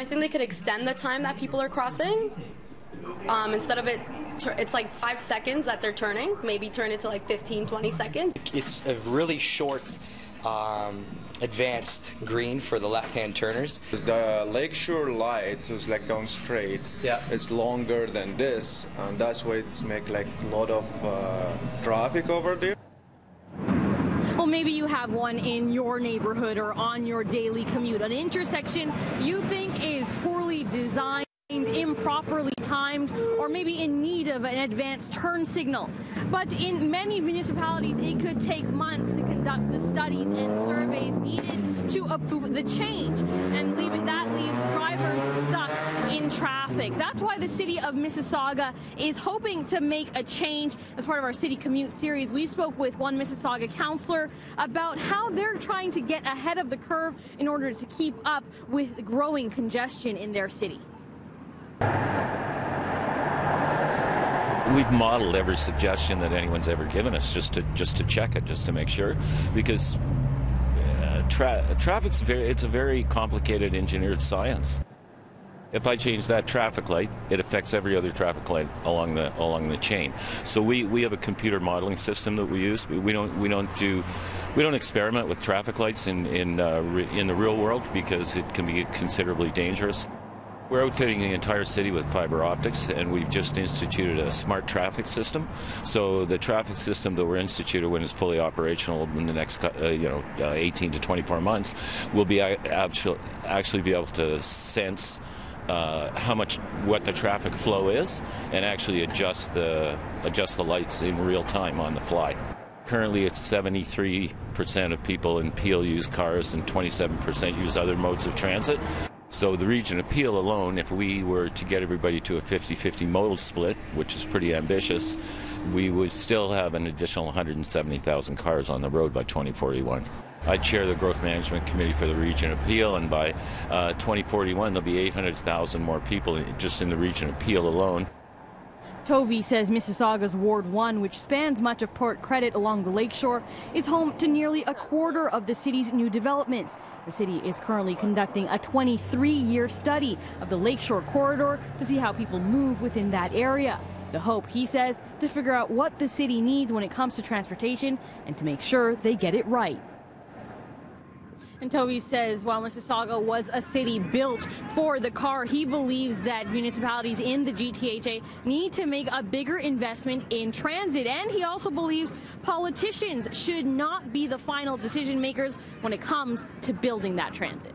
I think they could extend the time that people are crossing. Instead of it's like 5 seconds that they're turning, maybe turn it to like 15, 20 seconds. It's a really short, advanced green for the left-hand turners. The Lakeshore light is like going straight. Yeah. It's longer than this, and that's why it's make like a lot of traffic over there. Well, maybe you have one in your neighborhood or on your daily commute. An intersection you think is poorly designed, improperly timed, or maybe in need of an advanced turn signal. But in many municipalities, it could take months to conduct the studies and surveys needed to approve the change, and that leaves drivers stuck in traffic. That's why the city of Mississauga is hoping to make a change. As part of our City Commute series, we spoke with one Mississauga councillor about how they're trying to get ahead of the curve in order to keep up with growing congestion in their city. We've modeled every suggestion that anyone's ever given us just to check it, just to make sure, because traffic's it's a very complicated engineered science. If I change that traffic light, it affects every other traffic light along the chain. So we have a computer modeling system that we use. We don't experiment with traffic lights in the real world because it can be considerably dangerous. We're outfitting the entire city with fiber optics, and we've just instituted a smart traffic system. So the traffic system that we're instituted, when it's fully operational in the next 18 to 24 months, will be actually be able to sense what the traffic flow is, and actually adjust the lights in real time on the fly. Currently, it's 73% of people in Peel use cars and 27% use other modes of transit. So the region of Peel alone, if we were to get everybody to a 50-50 modal split, which is pretty ambitious, we would still have an additional 170,000 cars on the road by 2041. I chair the Growth Management Committee for the region of Peel, and by 2041 there'll be 800,000 more people just in the region of Peel alone. Tovey says Mississauga's Ward 1, which spans much of Port Credit along the Lakeshore, is home to nearly a quarter of the city's new developments. The city is currently conducting a 23-year study of the Lakeshore corridor to see how people move within that area. The hope, he says, to figure out what the city needs when it comes to transportation and to make sure they get it right. And Tovey says while Mississauga was a city built for the car, he believes that municipalities in the GTHA need to make a bigger investment in transit. And he also believes politicians should not be the final decision makers when it comes to building that transit.